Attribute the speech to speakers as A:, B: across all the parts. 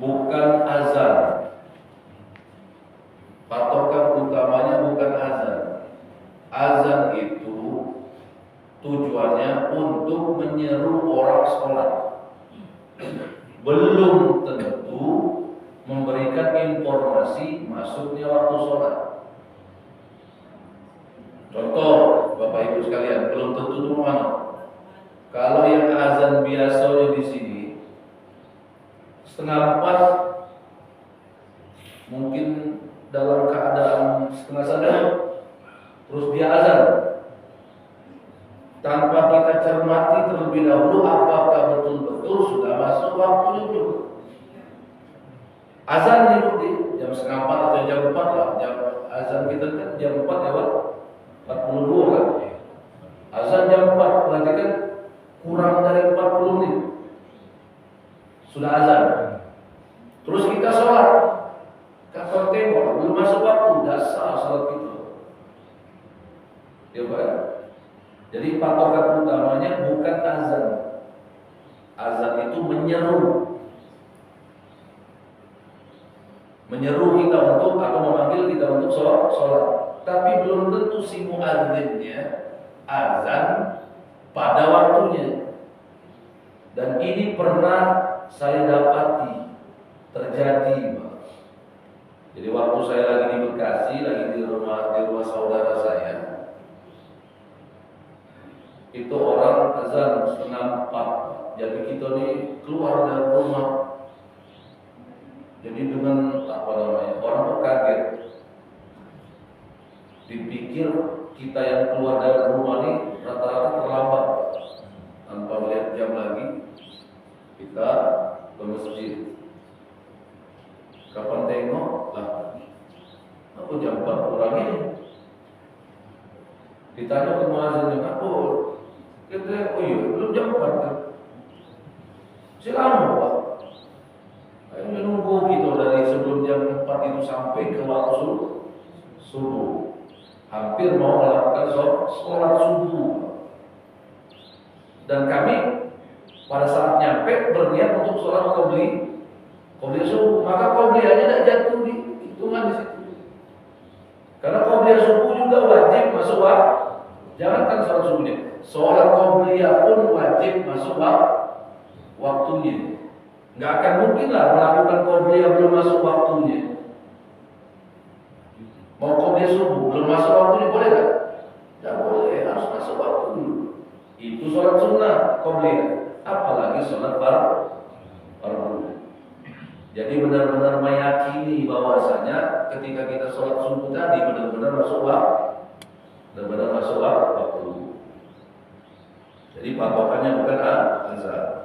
A: bukan azan. Patokan utamanya bukan azan. Azan itu tujuannya untuk menyeru orang sholat, belum tentu memberikan informasi masuknya waktu sholat. Contoh, Bapak Ibu sekalian, belum tentu itu mana. Kalau yang azan biasanya di sini 3:30, mungkin dalam keadaan 3:30, terus dia azan. Tanpa kita cermati terlebih dahulu apakah betul-betul sudah masuk waktu itu. Azan di jam 3:30 atau jam 4 lah. Azan kita kan jam 4 lewat 42 kan. Azan jam 4 berarti kan kurang dari 40 menit sudah azan. Terus kita sholat, kapan tengok belum masuk waktu, dasar sholat itu. Ya Pak. Jadi patokan utamanya bukan azan. Azan itu menyeru kita untuk atau memanggil kita untuk sholat. Tapi belum tentu si muadzinnya azan pada waktunya. Dan ini pernah saya dapati terjadi, Pak. Jadi waktu saya lagi di Bekasi, lagi di rumah saudara saya, itu orang azan 3:30. Jadi kita nih keluar dari rumah. Jadi dengan orang tuh kaget. Dipikir kita yang keluar dari rumah nih rata-rata terlambat. Tanpa melihat jam lagi, kita ke masjid. Kapan tengok lah, aku jam 4 kurang ini. Ditanya ke muazzinnya, aku kata, oh iya, belum jam 4 kan? Silahkan Pak. Ayo menunggu gitu dari sebelum jam 4 itu sampai ke waktu subuh. Hampir mau melakukan sholat subuh. Dan kami pada saat nyampe berniat untuk sholat qobliyah subuh. Maka qobliyahnya tidak jatuh di hitungan di situ. Karena qobliyah subuh juga wajib masuk waktu. Jangankan sholat subuhnya, sholat qobliyah pun wajib masuk waktunya. Nggak akan mungkin lah melakukan qobliyah belum masuk waktunya. Mau qobliyah subuh belum masuk waktunya boleh nggak? Nggak boleh, harus masuk waktu dulu. Itu sholat sunnah qobliyah, apalagi sholat fardu. Jadi benar-benar meyakini bahwasanya ketika kita sholat subuh tadi benar-benar masuk waktu. Jadi patokannya bukan azan.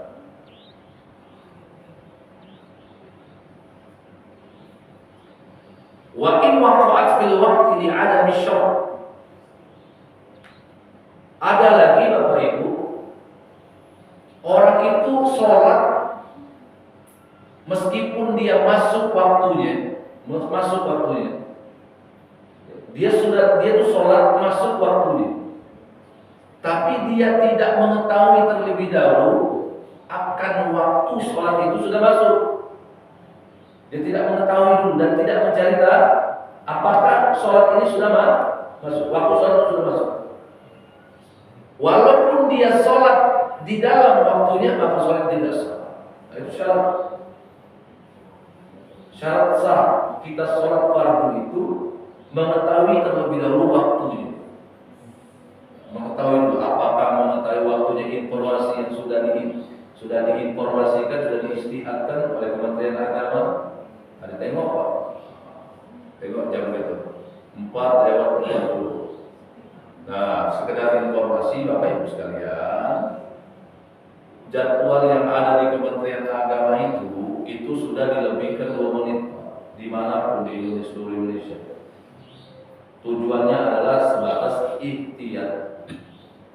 A: Wa in waqa'at fil waqti li 'adami syar'. Ada lagi Bapak Ibu, orang itu sholat meskipun dia masuk waktunya. Dia tuh sholat masuk waktunya. Tapi dia tidak mengetahui terlebih dahulu akan waktu sholat itu sudah masuk. Dia tidak mengetahui dulu dan tidak mencari tahu apakah sholat ini sudah masuk. Waktu sholat sudah masuk. Walaupun dia sholat di dalam waktunya, maka sholat tidak sah. Itu syarat sah kita sholat fardu itu mengetahui terlebih dahulu waktunya. Mengetahui dulu apakah mengetahui waktunya informasi yang sudah diinformasikan, sudah diistihadkan oleh Kementerian Agama. Ada tengok Pak, tengok jam itu 4:40. Nah, sekedar informasi Bapak Ibu sekalian, jadwal yang ada di Kementerian Agama itu sudah dilebihkan 2 menit dimanapun di seluruh Indonesia. Tujuannya adalah sebatas ihtiyat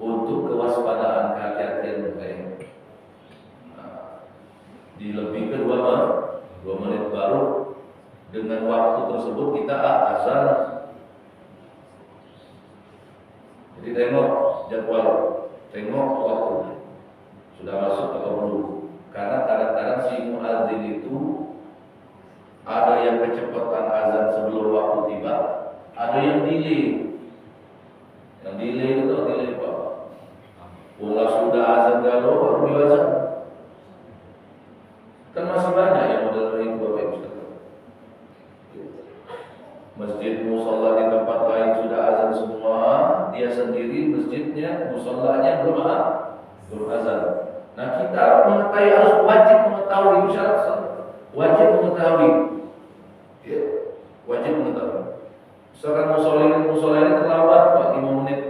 A: untuk kewaspadaan, kehati-hatian mereka. Dilebihkan 2 menit baru dengan waktu tersebut kita azan. Jadi tengok jadwal, tengok waktu sudah masuk atau belum. Karena kadang-kadang si muadzin itu yang kecepatan azan sebelum waktu tiba, ada yang delay. Yang delay itu delay Pak. Bola sudah azan galau baru diazan. Kan masih banyak yang model itu Bapak Ibu sekalian. Masjid musalla di tempat lain sudah azan semua, dia sendiri masjidnya musallanya belum azan. Nah kita mengetahui, harus wajib mengetahui syarat wajib mengetahui, ya, wajib mengetahui. Sekarang musola ini terlambat Pak 5 menit.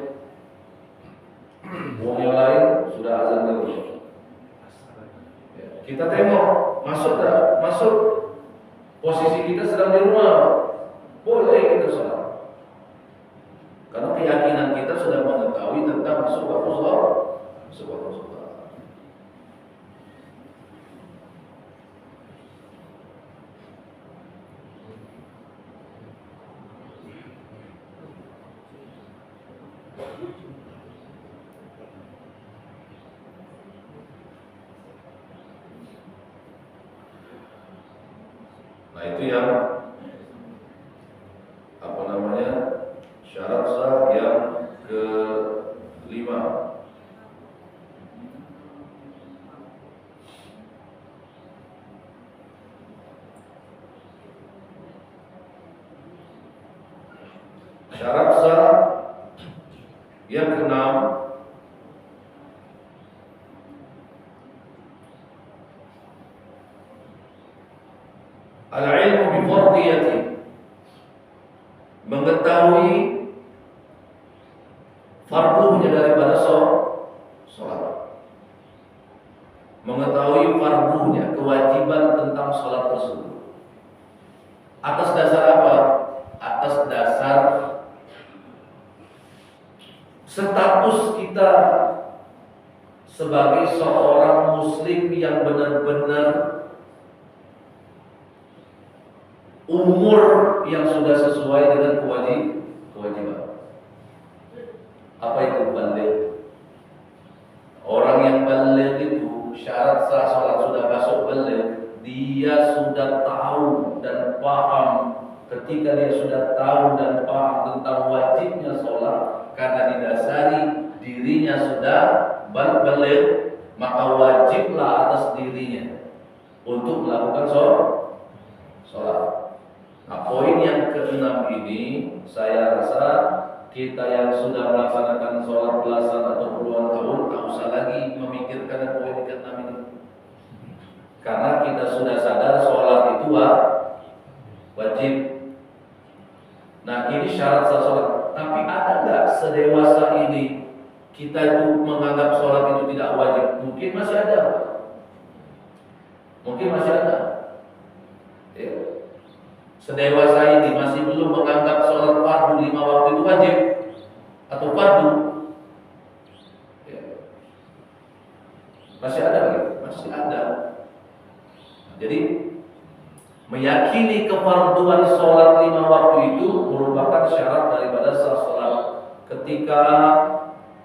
A: Uang yang lain sudah azan dulu. Ya, kita tengok masuk tak? Masuk. Posisi kita sedang di rumah, boleh kita sholat. Karena keyakinan kita sudah mengetahui tentang masuk waktu sholat. Masuk waktu sholat. Nah itu yang apa namanya, syarat sah yang kelima. Syarat sah yang keenam, al-ilmu bi fardiyati, mengetahui fardunya daripada sholat, mengetahui fardunya, kewajiban tentang sholat tersebut. Atas dasar apa? Atas dasar status kita sebagai seorang muslim yang benar-benar umur yang sudah sesuai dengan kewajiban. Apa itu baligh? Orang yang baligh itu syarat sah sholat sudah masuk baligh, dia sudah tahu dan paham. Ketika dia sudah tahu dan paham tentang wajibnya sholat, karena didasari dirinya sudah baligh, maka wajiblah atas dirinya untuk melakukan sholat. Nah, poin yang keenam ini saya rasa kita yang sudah melaksanakan sholat belasan atau puluhan tahun tak usah lagi memikirkan poin keenam ini, karena kita sudah sadar sholat itu wajib. Nah ini syarat sah sholat. Tapi ada nggak sedewasa ini kita itu menganggap sholat itu tidak wajib? Mungkin masih ada. Mungkin masih ada. Ya. Sedewasa ini masih belum menganggap sholat fardu 5 waktu itu wajib atau fardu. Ya. Masih ada gitu? Masih ada. Jadi meyakini kefarduan sholat 5 waktu itu merupakan syarat daripada sah sholat. Ketika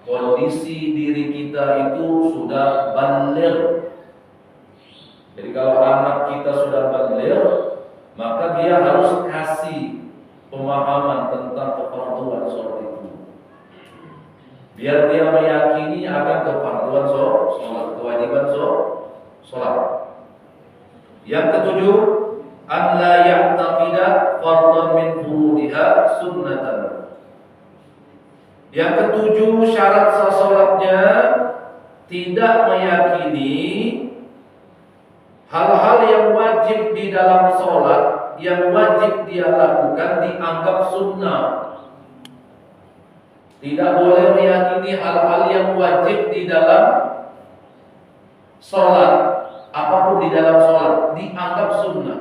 A: kondisi diri kita itu sudah baligh. Jadi kalau anak kita sudah baligh, maka dia harus kasih pemahaman tentang kefarduan sholat itu, biar dia meyakini akan kefarduan sholat, kewajiban sholat. Yang ketujuh, an la ya'taqida fardhan min furudiha sunnatan. Yang ketujuh, syarat sah sholatnya tidak meyakini hal-hal yang wajib di dalam sholat, yang wajib dia lakukan dianggap sunnah. Tidak boleh meyakini hal-hal yang wajib di dalam sholat, apapun di dalam sholat dianggap sunnah.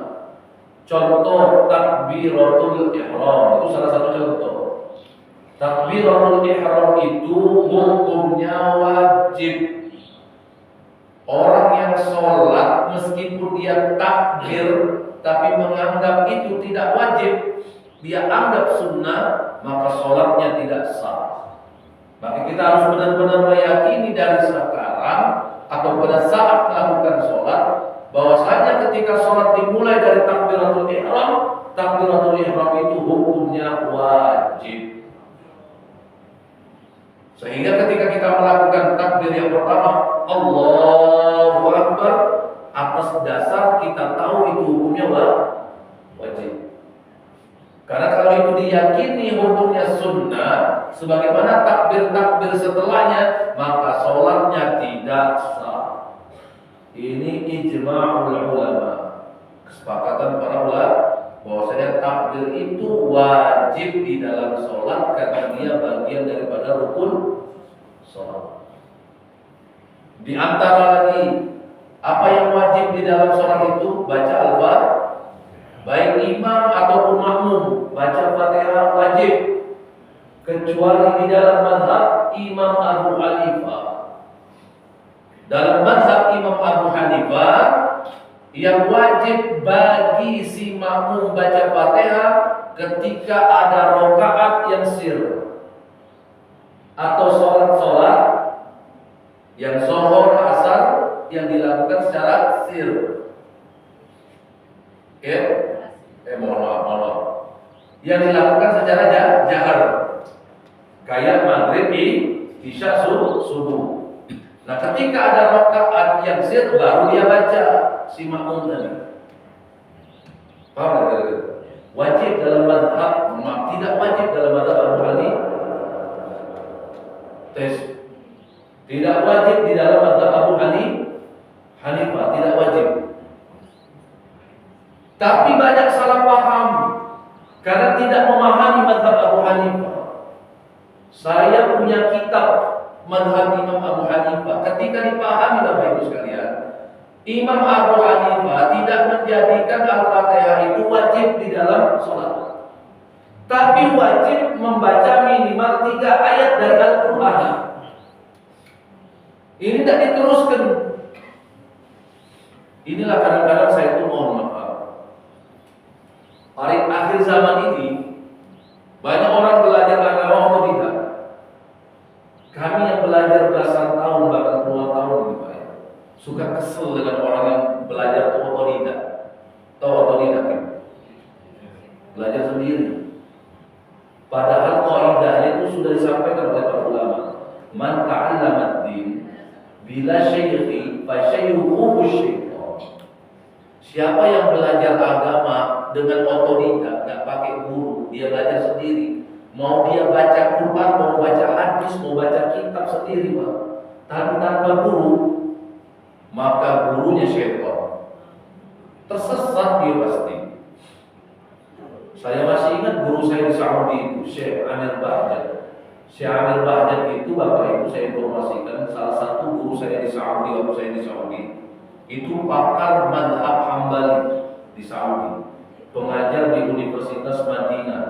A: Contoh takbiratul ihram itu salah satu contoh. Takbiratul ihram itu hukumnya wajib. Orang yang sholat meskipun dia takbir tapi menganggap itu tidak wajib, dia anggap sunnah, maka sholatnya tidak sah. Maka kita harus benar-benar meyakini dari sekarang atau pada saat melakukan sholat, bahwasanya ketika sholat dimulai dari takbiratul ihram itu hukumnya wajib. Sehingga ketika kita melakukan takbir yang pertama, Allahu Akbar, atas dasar kita tahu itu hukumnya wajib. Karena kalau itu diyakini hukumnya sunnah, sebagaimana takbir-takbir setelahnya, maka sholatnya tidak sah. Ini ijma'ul ulama, kesepakatan para ulama bahwasanya takbir itu wajib di dalam sholat karena dia bagian daripada rukun sholat. Di antara lagi apa yang wajib di dalam sholat itu baca al-fatihah, baik imam ataupun makmum baca Fatihah wajib, kecuali di dalam mazhab Imam Abu Hanifah. Dalam mazhab Imam Abu Hanifah, yang wajib bagi si makmum baca Fatihah ketika ada rakaat yang sir atau sholat yang zuhur asar yang dilakukan secara sir. Oke? Mohon maaf. Yang dilakukan secara jahar, kayak maghrib, isya, subuh. Nah, ketika ada rakaat yang sir baru dia baca si makmum tadi. Paham enggak? Wajib dalam mazhab, tidak wajib dalam mazhab Abu Hanifah. Tidak wajib di dalam mazhab Abu Hanifah, tidak wajib. Tapi banyak salah paham karena tidak memahami mazhab Abu Hanifah. Saya punya kitab mazhab Imam Abu Hanifah. Ketika dipahami Bapak Ibu sekalian, Imam Abu Hanifah tidak menjadikan Al-Fatihah itu wajib di dalam sholat, tapi wajib membaca minimal 3 ayat dari Al-Quran. Ini tidak diteruskan. Inilah kadang-kadang saya itu mohon maaf, akhir zaman ini banyak orang belajar agama atau tidak. Kami yang belajar belasan tahun bahkan puluhan tahun suka kesel dengan orang yang belajar otodidak. Tahu otodidak kan? Belajar sendiri. Padahal kaidahnya itu sudah disampaikan oleh para ulama. Man ta'allama ad-din bila syaikhi fa syai'uhu syaitan. Siapa yang belajar agama dengan otodidak, enggak pakai guru, dia belajar sendiri. Mau dia baca Quran, mau baca hadis, mau baca kitab sendiri, Pak, tapi tanpa guru, maka gurunya syaitan. Tersesat dia pasti. Saya masih ingat guru saya di Saudi itu, Syekh Amir Bahjat. Syekh Amir Bahjat itu Bapak Ibu saya informasikan, salah satu guru saya di Saudi waktu saya di Saudi. Itu pakar mazhab Hambali di Saudi, pengajar di Universitas Madinah.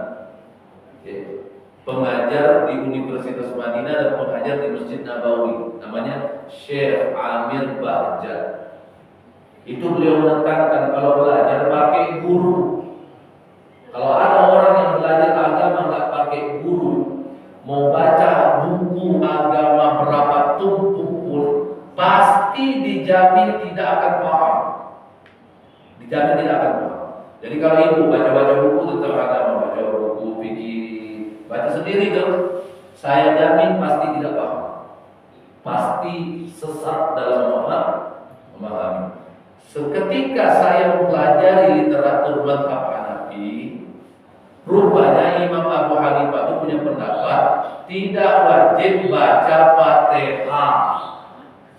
A: Pengajar di Universitas Madinah dan pengajar di Masjid Nabawi, namanya Syekh Amir Bahjat. Itu beliau menekankan kalau belajar pakai guru. Kalau ada orang yang belajar agama nggak pakai guru, mau baca buku agama berapa tumpuk pun, pasti dijamin tidak akan paham. Dijamin tidak akan paham. Jadi kalau ibu baca-baca buku tentang agama, baca buku fikih, baca sendiri kan, saya jamin pasti tidak paham, pasti sesat dalam memahami. Seketika saya mempelajari literatur mazhab Hanafi, rupanya Imam Abu Hanifah itu punya pendapat tidak wajib baca Fatihah,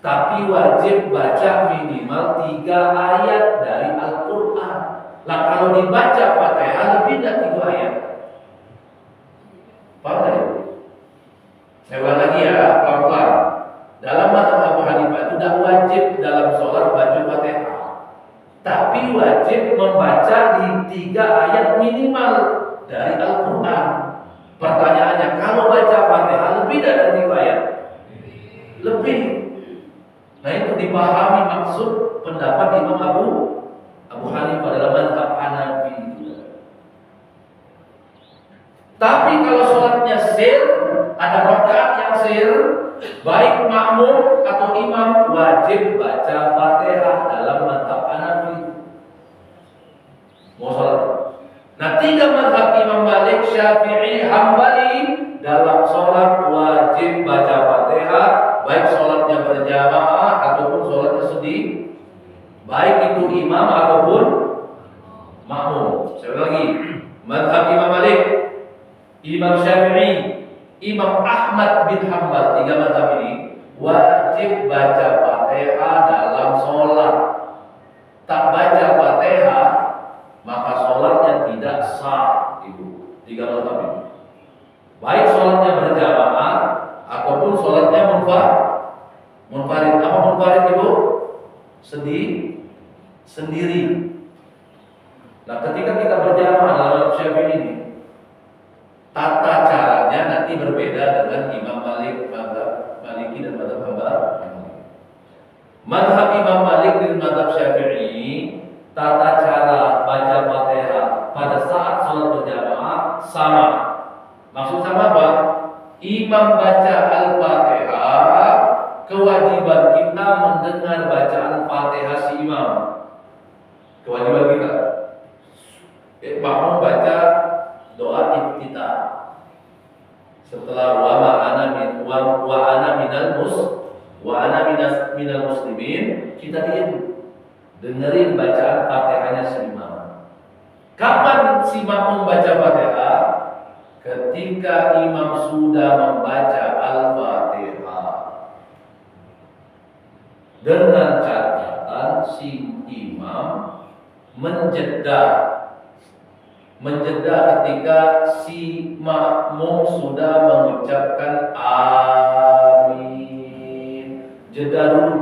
A: tapi wajib baca minimal 3 ayat dari Al-Quran. Lah kalau dibaca Fatihah lebih dari 3 ayat. Paham ya? Saya ulang lagi ya, pelan-pelan. Dalam mazhab Abu Hanifah itu tidak wajib dalam sholat baca Fatihah, tapi wajib membaca di 3 ayat minimal dari Al-Quran. Pertanyaannya, kalau baca Fatihah lebih dari 3 ayat? Lebih. Nah itu dipahami maksud pendapat Imam Abu Hanifah dalam mazhab Hanafi itu. Tapi kalau sholatnya sir, ada rakaat yang sir, baik makmum atau imam wajib baca Fatihah dalam mazhab Hanafi. Mau salat. Nah, tiga mazhab Imam Malik, Syafi'i, Hambali dalam sholat wajib baca Fatihah, baik sholatnya berjamaah ataupun sholatnya sendiri, baik itu imam ataupun makmum. Saya ulang lagi, mazhab Imam Malik, Imam Syafi'i, Imam Ahmad bin Hanbal, tiga mazhab ini wajib baca Fatihah dalam sholat. Tak baca Fatihah maka sholatnya tidak sah, ibu. Tiga mazhab ini, baik sholatnya berjamaah ataupun sholatnya munfarid. Apa munfarid, ibu? Sendiri. Nah, ketika kita berjamaah dalam Syafi'i ini, tata caranya nanti berbeda dengan Imam Malik, mazhab Maliki dan mazhab Hambali. Mazhab Imam Malik dan mazhab Syafi'i, tata cara baca Fatihah pada saat sholat berjamaah sama. Maksud sama apa? Imam baca Al-Fatihah, kewajiban kita mendengar bacaan Fatihah si imam. Kewajiban kita. Makmum baca doa iftitah. Setelah wa ana minal muslimin, kita diam. Dengerin bacaan Fatihahnya si imam. Kapan si makmum baca Fatihah? Ketika imam sudah membaca Al-Fatihah. Dengan catatan si imam menjeda ketika si makmum sudah mengucapkan amin. Jeda dulu.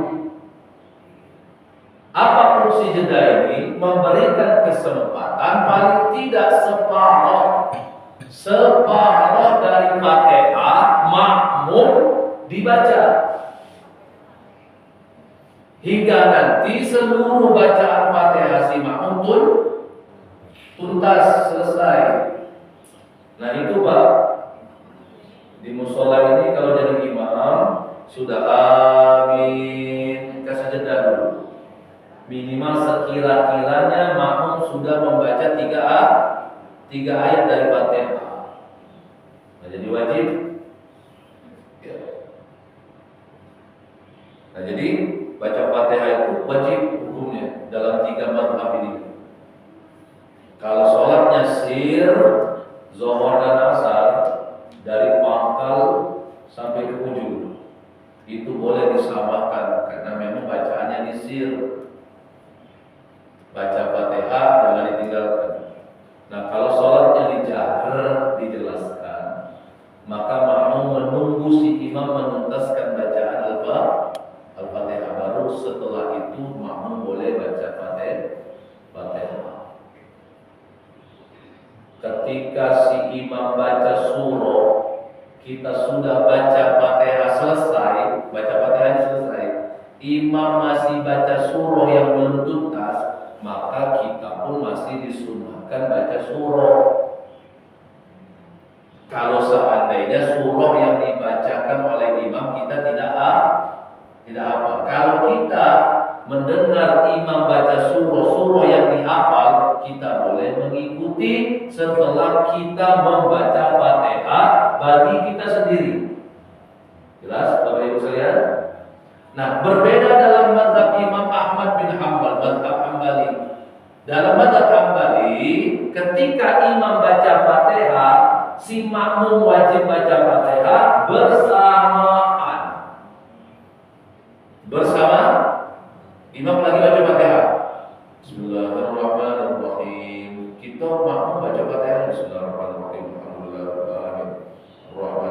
A: Apa fungsi jeda ini? Memberikan kesempatan paling tidak separuh dari Fatihah makmum dibaca, hingga nanti seluruh bacaan Fatihah si makmum pun tuntas, selesai. Nah, itu Pak, di musola ini kalau jadi imam sudah amin, kasih jeda dulu. Minimal sekira-kiranya makmum sudah membaca tiga ayat dari Fatihah. Nah, jadi wajib. Ya. Nah, jadi baca Fatihah itu wajib hukumnya dalam tiga mazhab ini. Kalau sholatnya sir, zuhur dan asar, dari pangkal sampai ke ujung, itu boleh disamakan karena memang bacaannya di sir. Baca Fatihah jangan ditinggalkan. Nah, kalau sholatnya dijahr, dijelaskan, maka makmum menunggu si imam menuntaskan bacaan Al-Fatihah, baru setelah itu makmum boleh baca Fatihah. Ketika si imam baca surah, kita sudah baca Fatihah selesai, imam masih baca surah yang belum tuntas, maka kita pun masih disunahkan baca surah. Kalau seandainya surah yang dibacakan oleh imam kita tidak hafal. Kalau kita mendengar imam baca surah yang dihafal, kita boleh mengikuti setelah kita membaca Fatihah bagi kita sendiri. Jelas, Bapak Ibu sekalian? Nah, berbeda dalam mazhab Imam Ahmad bin Hanbal, mazhab Hambali. Dalam mazhab Hambali, ketika imam baca Fatihah, si makmum wajib baca Fatihah bersamaan. Imam lagi baca Fatihah. Bismillahirrahmanirrahim. Kita makmum baca Fatihah. Bismillahirrahmanirrahim. Alhamdulillahirrahmanirrahim.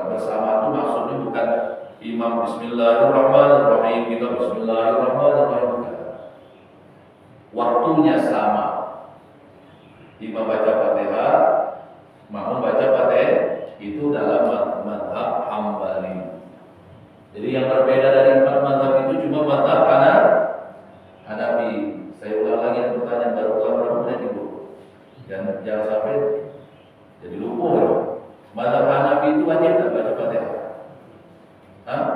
A: Bersama itu maksudnya bukan imam Bismillahirrahmanirrahim, kita Bismillahirrahmanirrahim. Waktunya sama. Imam baca Fatihah, makmum baca Fatihah, itu dalam mazhab Hambali. Jadi yang berbeda dari empat mazhab itu cuma mazhab Hanafi. Saya ulang lagi yang pertanyaan baru berapa menit Ibu. Jangan sampai jadi lupa ya. Mazhab Hanafi itu wajib tak baca Fatihah? Hah?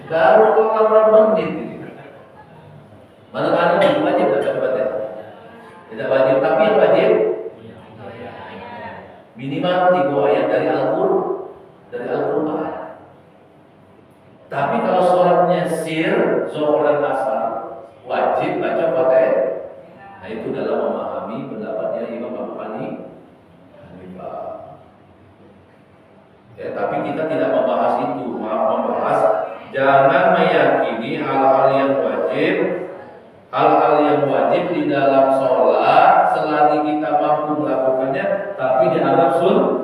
A: Baru kalau berapa menit. Mana kan wajib tak baca? Tidak wajib, tapi yang wajib minimal 3 ayat dari Al-Quran. Tapi kalau sholatnya sir, zuhur dan asar, wajib baca Fatihah. Nah itu dalam memahami pendapatnya Imam Abu Hanifah. Ya, tapi kita tidak membahas itu, membahas jangan meyakini hal-hal yang wajib di dalam sholat selagi kita mampu melakukannya, tapi dianggap sunnah.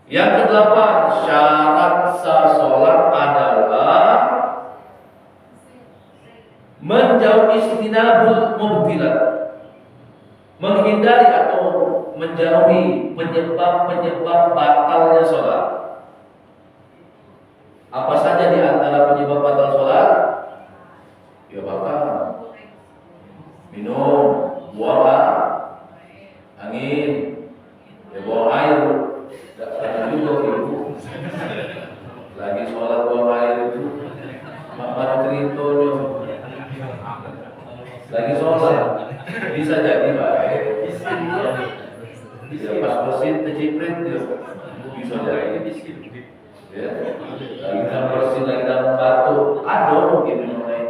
A: Yang kedelapan, syarat sah sholat adalah menjauhi istinabul mubtilat, menghindari atau menjauhi penyebab batalnya sholat. Apa saja di antara penyebab batal sholat? Ya batal minum, buang angin, ya buang air. Tidak juga ibu lagi sholat buang air itu mana ceritonya lagi sholat bisa jadi baik. Bisa pas bersin terciprit dia bisa jadi ya. Lagi dalam bersin, lagi dalam batu ada mungkin yang lain.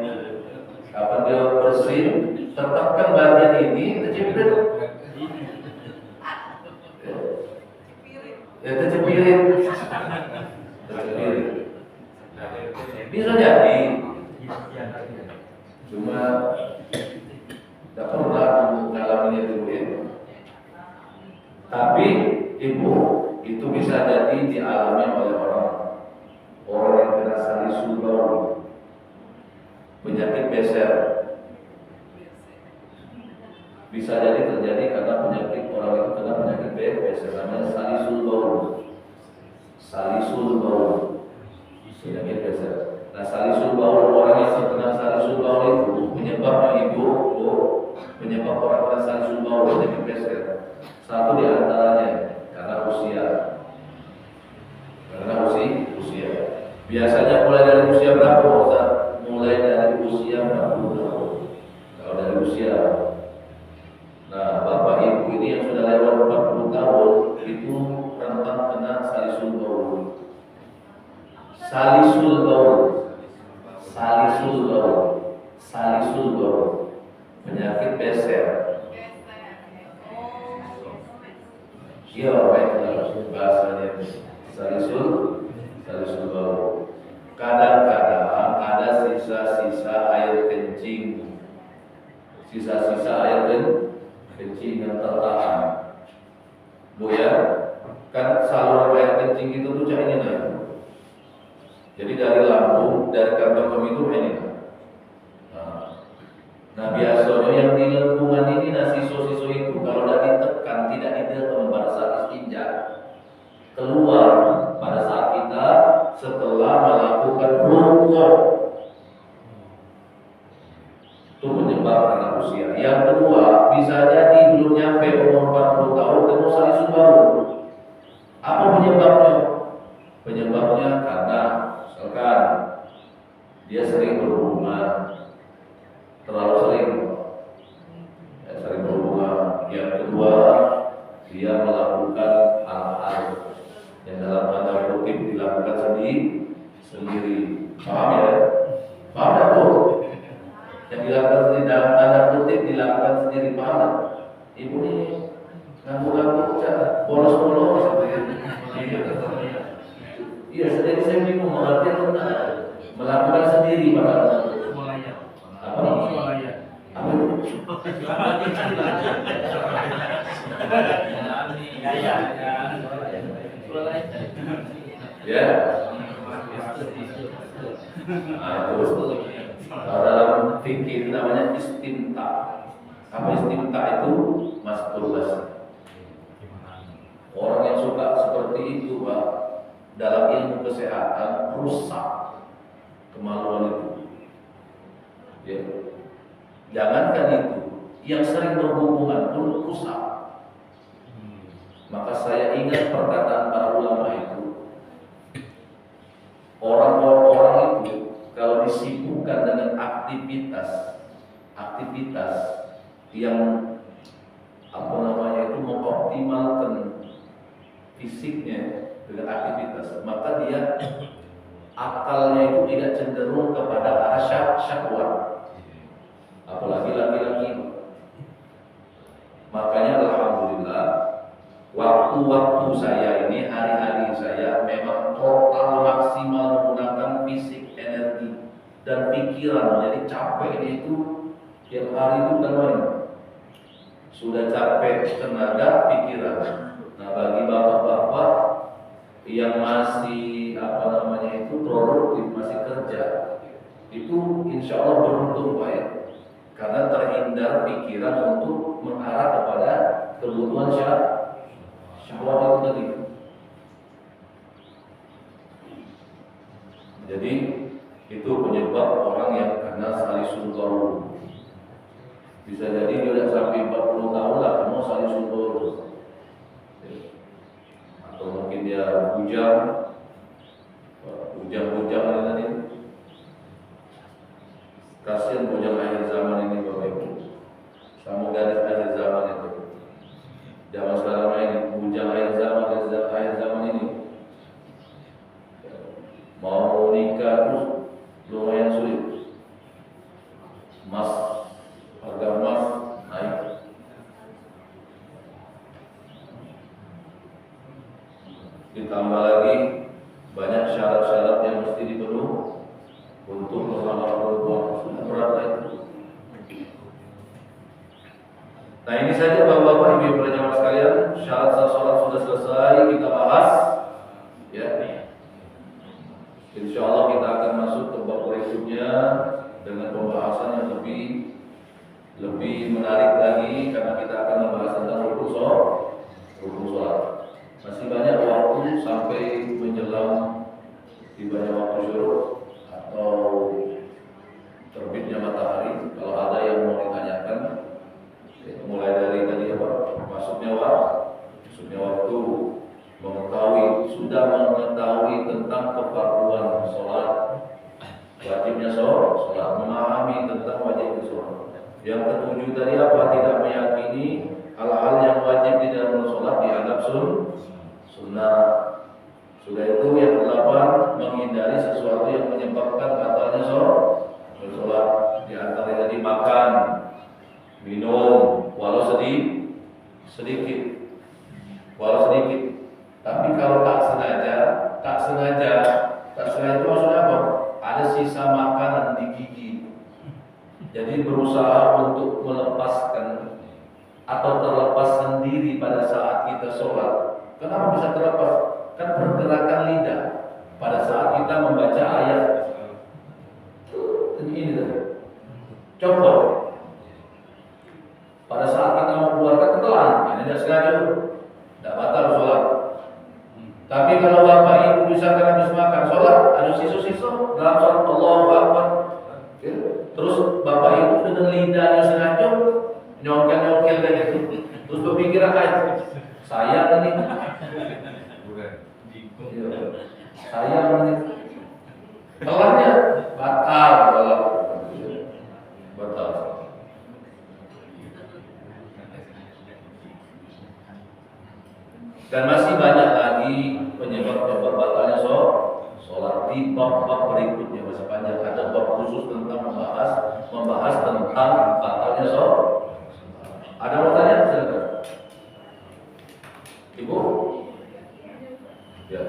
A: Kapan dia bersin tetapkan bagian ini terciprit ya, tercepirit bisa jadi, cuma tidak pernah mengalaminya dulu ya. Tapi ibu itu bisa jadi dialami oleh orang yang kena salisul baul, penyakit beser. Bisa jadi terjadi karena penyakit orang itu kena penyakit beser, namanya salisul baul, penyakit beser. Nah salisul baul, orang yang terkena salisul baul itu penyebabnya penyebab orang kena salisul baul penyakit beser. Satu di antaranya karena usia. Biasanya mulai dari usia berapa Ustaz? Mulai dari usia 40 tahun. Kalau dari usia. Nah, Bapak Ibu ini yang sudah lewat 40 tahun itu rentan kena salisul baul. Salisul baul. Penyakit beser. Iya, baiklah bahasanya salisul baul. Kadang-kadang ada sisa-sisa air kencing. Sisa-sisa air kencing yang tertahan. Bu ya, kan saluran air kencing itu tuh ini nah. Jadi dari lambung, dari kantong kemih itu ini. Nah biasanya yang di lengkungan ini, nah siso-siso itu kalau tidak ditekan, tidak ditekan pada saat istinja, keluar pada saat kita setelah melakukan rukuk. Itu penyebab karena usia. Yang kedua, bisa jadi belum nyampe umur 40 tahun ketemu salisul baul. Apa penyebabnya? Penyebabnya karena misalkan dia sering berhubungan, terlalu sering berhubungan. Yang kedua, dia melakukan hal-hal yang dalam tanda kutip dilakukan sendiri. Paham ya? Paham tak Bu? Yang dilakukan sendiri dalam tanda kutip dilakukan sendiri, paham? Ibu ini ngaku-ngaku bolos-bolos seperti iya, sendiri saya bingung mengerti atau tidak. Melakukan sendiri Pak. Apa? Ya. Dalam fikih namanya istimta. Apa istimta itu? Masturbasi. Orang yang suka seperti itu Pak, dalam ilmu kesehatan rusak kemaluan itu. Ya. Jangankan itu, yang sering berhubungan pun rusak. Maka saya ingat perkataan para ulama itu, yang apa namanya itu mengoptimalkan fisiknya dengan aktivitas, maka dia akalnya itu tidak cenderung kepada arah syahwat, apalagi laki-laki. Makanya alhamdulillah waktu-waktu saya ini, hari-hari saya memang total maksimal menggunakan fisik, energi dan pikiran. Jadi capeknya itu tiap hari itu bukan main. Sudah capek tenaga, pikiran. Nah, bagi bapak-bapak yang masih apa namanya itu produktif, masih kerja, itu insya Allah beruntung Pak ya, karena terhindar pikiran untuk mengarah kepada kebutuhan syahwat itu tadi. Jadi itu penyebab orang yang kena salisun qaul. Bisa jadi dia sudah sampai 40 tahun lah mau salisun qaul. Atau mungkin dia bujang tadi. Kasihan bujang akhir zaman ini Bapak Ibu. Sama gadis akhir zaman itu. Zaman sekarang ini bujang akhir zaman ini. Mau nikah terus lumayan sulit. Harga emas naik. Ditambah lagi banyak syarat-syarat yang mesti dipenuhi untuk melamar perempuan. Berat itu. Nah, ini saja Bapak-bapak, Ibu para sekalian, syarat salat sudah selesai kita bahas. Ya. Insya Allah kita akan masuk ke bab berikutnya dengan pembahasan yang lebih menarik lagi, karena kita akan membahas tentang rukun salat. Masih banyak waktu sampai menjelang tibanya waktu syuruk atau terbitnya matahari. Kalau ada yang mau ditanyakan, mulai dari tadi apa? Masuknya waktu, sudah mengetahui tentang kefarduan sholat, wajibnya sholat, memahami tentang wajibnya sholat. Yang ketujuh tadi apa? Tidak meyakini hal-hal yang wajib di dalam sholat dianggap sunnah. Sudah itu yang ke-8, menghindari sesuatu yang menyebabkan batalnya sholat. Di antaranya tadi makan, minum, walau sedikit. Tapi kalau tak sengaja itu maksudnya apa? Ada sisa makanan di gigi. Jadi berusaha untuk melepaskan atau terlepas sendiri pada saat kita sholat. Kenapa bisa terlepas? Kan pergerakan lidah pada saat kita membaca ayat. Ini tadi. Copot. Pada saat kita mau keluarkan ketelan, ini tidak sengaja, tidak batal sholat. Tapi kalau bapak ibu misalkan habis makan sholat, ada sisu-sisu dalam sholat Allahu Akbar, terus bapak ibu dengan lidahnya sengaja nyongkel kayak gitu, terus berpikir saya ini, saya ini, telannya batal sholat, batal. Dan masih banyak lagi penyebab-penyebab batalnya sholat di bab-bab berikutnya. Masih banyak, ada bab khusus tentang membahas tentang batalnya sholat. Ada mau tanya? Silakan. Ibu? Ya.